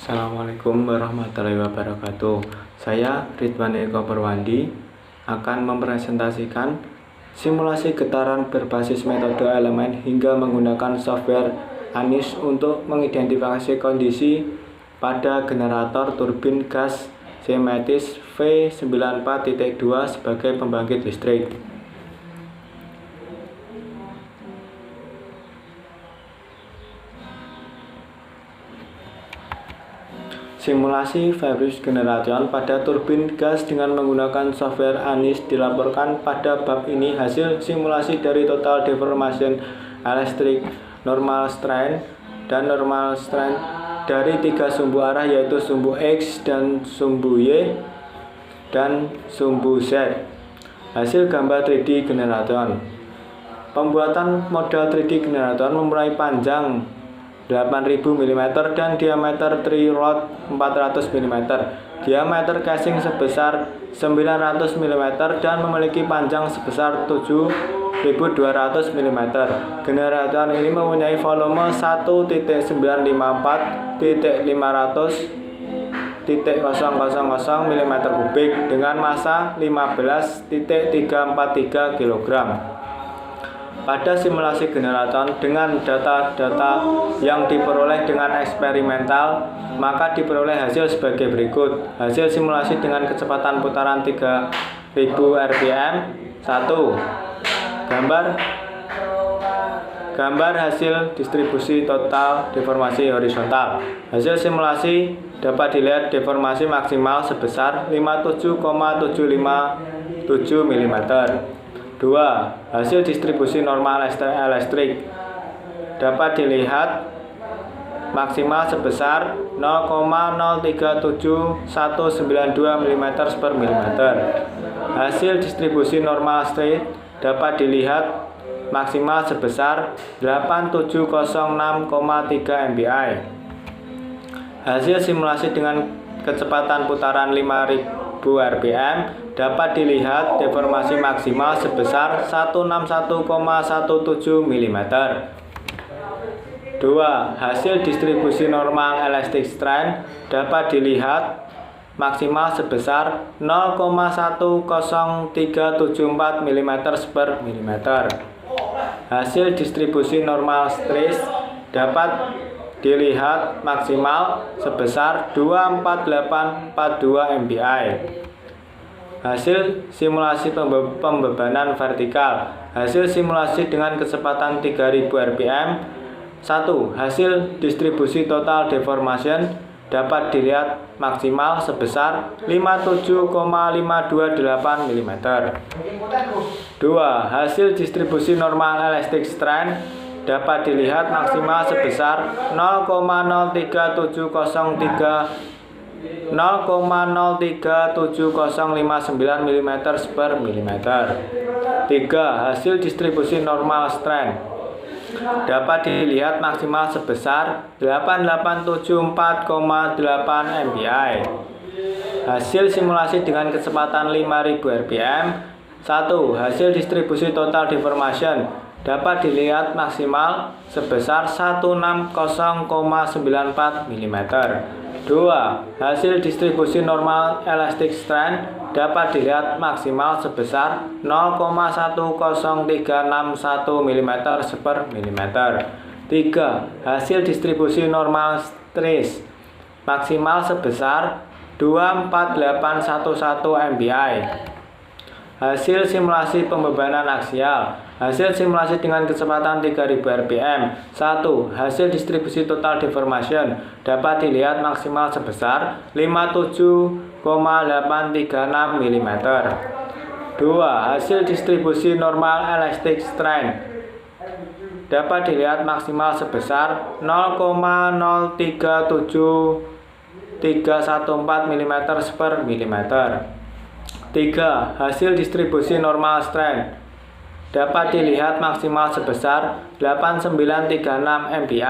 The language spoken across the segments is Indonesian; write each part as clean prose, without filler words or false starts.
Assalamualaikum warahmatullahi wabarakatuh. Saya Ridwan Eko Perwandi akan mempresentasikan simulasi getaran berbasis metode elemen hingga menggunakan software ANIS untuk mengidentifikasi kondisi pada generator turbin gas Siemens V94.2 sebagai pembangkit listrik. Simulasi Various Generation pada turbin gas dengan menggunakan software ANIS dilaporkan pada bab ini. Hasil simulasi dari total deformation elektrik, normal strain, dan normal strain dari tiga sumbu arah, yaitu sumbu X dan sumbu Y dan sumbu Z. Hasil gambar 3D generator. Pembuatan model 3D generator memulai panjang 8000 mm dan diameter tri-rod 400 mm, diameter casing sebesar 900 mm dan memiliki panjang sebesar 7200 mm. Generator ini mempunyai volume 1.954.500.000 mm3 dengan massa 15.343 kg. Pada simulasi generator dengan data-data yang diperoleh dengan eksperimental, maka diperoleh hasil sebagai berikut. Hasil simulasi dengan kecepatan putaran 3000 rpm. 1. Gambar hasil distribusi total deformasi horizontal. Hasil simulasi dapat dilihat deformasi maksimal sebesar 57,757 mm. 2. Hasil distribusi normal elektrik dapat dilihat maksimal sebesar 0,037192 mm/mm. Hasil distribusi normal strain dapat dilihat maksimal sebesar 8706,3 mbi. Hasil simulasi dengan kecepatan putaran 5000 rpm dapat dilihat deformasi maksimal sebesar 161,17 mm. 2. Hasil distribusi normal elastic strain dapat dilihat maksimal sebesar 0,10374 mm/mm. Hasil distribusi normal stress dapat dilihat maksimal sebesar 24842 mbi. Hasil simulasi pembebanan vertikal. Hasil simulasi dengan kecepatan 3000 rpm. 1. Hasil distribusi total deformation dapat dilihat maksimal sebesar 57,528 mm. 2. Hasil distribusi normal elastic strain dapat dilihat maksimal sebesar 0,037059 mm/mm. 3. Hasil distribusi normal strain dapat dilihat maksimal sebesar 8874,8 mbi. Hasil simulasi dengan kecepatan 5000 rpm. 1. Hasil distribusi total deformation dapat dilihat maksimal sebesar 160,94 mm. 2. Hasil distribusi normal elastic strain dapat dilihat maksimal sebesar 0,10361 mm/mm. 3. Hasil distribusi normal stress maksimal sebesar 24811 mbi. Hasil simulasi pembebanan aksial. Hasil simulasi dengan kecepatan 3000 rpm. 1. Hasil distribusi total deformation dapat dilihat maksimal sebesar 57,836 mm. 2. Hasil distribusi normal elastic strain dapat dilihat maksimal sebesar 0,037314 mm/mm. 3. Hasil distribusi normal strain dapat dilihat maksimal sebesar 8936 mbi.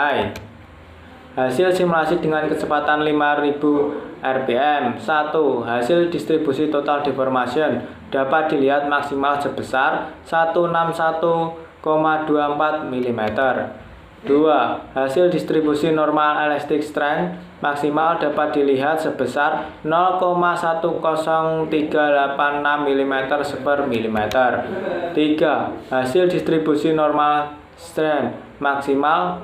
Hasil simulasi dengan kecepatan 5000 rpm. 1. Hasil distribusi total deformation dapat dilihat maksimal sebesar 161,24 mm. 2. Hasil distribusi normal elastic strength maksimal dapat dilihat sebesar 0,103886 mm per mm. 3. Hasil distribusi normal strength maksimal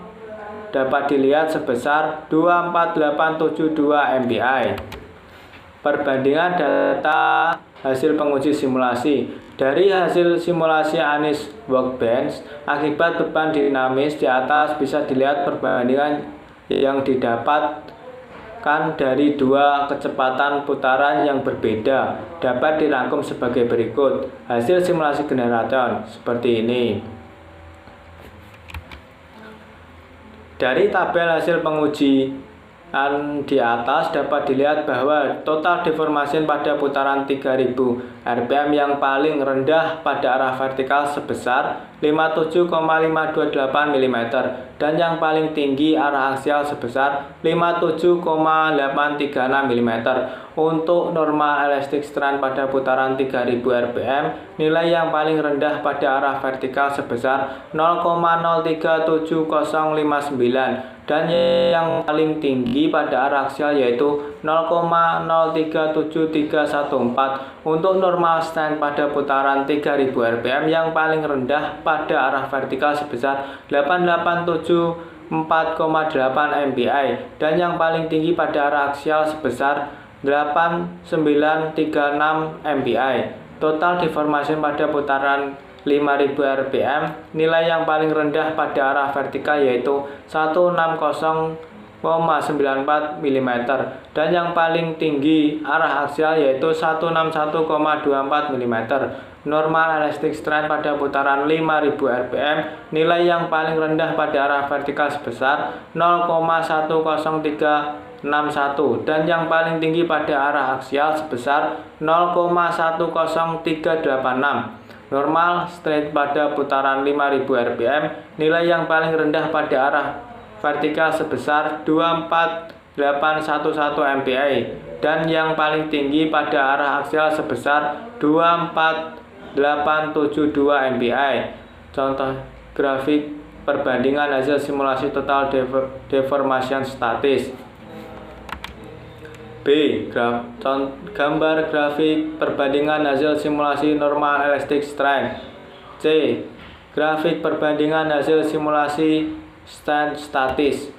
dapat dilihat sebesar 24872 MPa. Perbandingan data hasil penguji simulasi. Dari hasil simulasi Anish Workbench akibat beban dinamis di atas bisa dilihat perbandingan yang didapatkan dari dua kecepatan putaran yang berbeda dapat dirangkum sebagai berikut. Hasil simulasi generator seperti ini. Dari tabel hasil pengujian di atas dapat dilihat bahwa total deformation pada putaran 3000 RPM yang paling rendah pada arah vertikal sebesar 57,528 mm dan yang paling tinggi arah aksial sebesar 57,836 mm. Untuk normal elastic strength pada putaran 3000 RPM, nilai yang paling rendah pada arah vertikal sebesar 0,037059 dan yang paling tinggi pada arah aksial yaitu 0,037314. Untuk normal strength pada putaran 3000 RPM yang paling rendah pada arah vertikal sebesar 887,4,8 MPa dan yang paling tinggi pada arah aksial sebesar 8936 MPa. Total deformation pada putaran 5000 RPM, nilai yang paling rendah pada arah vertikal yaitu 160,94 mm dan yang paling tinggi arah aksial yaitu 161,24 mm. Normal elastic strength pada putaran 5000 RPM, nilai yang paling rendah pada arah vertikal sebesar 0,10361 dan yang paling tinggi pada arah aksial sebesar 0,10386. Normal straight pada putaran 5000 RPM, nilai yang paling rendah pada arah vertikal sebesar 24811 MPa dan yang paling tinggi pada arah aksial sebesar 24872 MPa. Contoh grafik perbandingan hasil simulasi total deformation statis. B. Gambar grafik perbandingan hasil simulasi normal elastic strength. C. Grafik perbandingan hasil simulasi strength statis.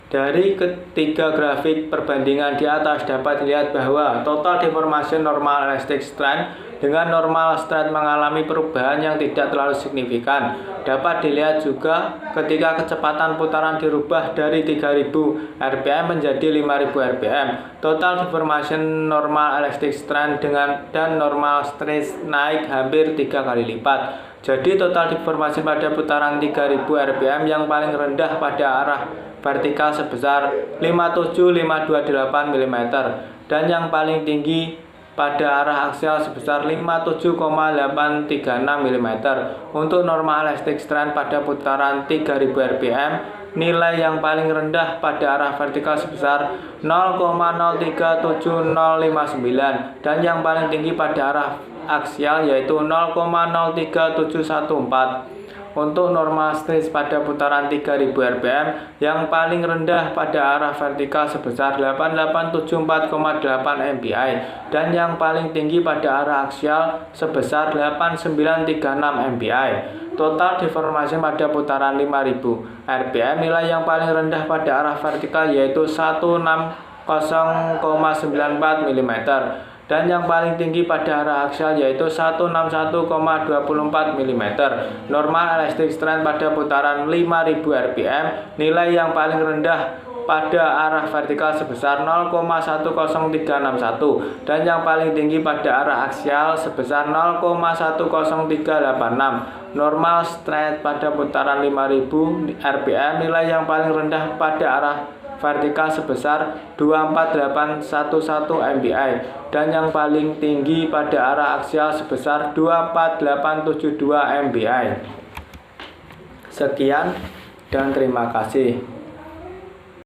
Dari ketiga grafik perbandingan di atas dapat dilihat bahwa total deformation normal elastic strength dengan normal strength mengalami perubahan yang tidak terlalu signifikan. Dapat dilihat juga ketika kecepatan putaran dirubah dari 3000 RPM menjadi 5000 RPM. Total deformation normal elastic strength dan normal stress naik hampir 3 kali lipat. Jadi total deformation pada putaran 3000 RPM yang paling rendah pada arah vertikal sebesar 57528 mm dan yang paling tinggi pada arah aksial sebesar 57,836 mm. Untuk normal elastic strength pada putaran 3000 RPM, nilai yang paling rendah pada arah vertikal sebesar 0,037059 dan yang paling tinggi pada arah aksial yaitu 0,03714. Untuk normal stress pada putaran 3000 RPM yang paling rendah pada arah vertikal sebesar 8874,8 MPa dan yang paling tinggi pada arah aksial sebesar 8936 MPa. Total deformasi pada putaran 5000 RPM, nilai yang paling rendah pada arah vertikal yaitu 160,94 mm dan yang paling tinggi pada arah aksial yaitu 161,24 mm. Normal elastic strength pada putaran 5000 RPM, nilai yang paling rendah pada arah vertikal sebesar 0,10361 dan yang paling tinggi pada arah aksial sebesar 0,10386. Normal strength pada putaran 5000 RPM, nilai yang paling rendah pada arah vertikal sebesar 24811 MPa dan yang paling tinggi pada arah aksial sebesar 24872 MPa. Sekian dan terima kasih.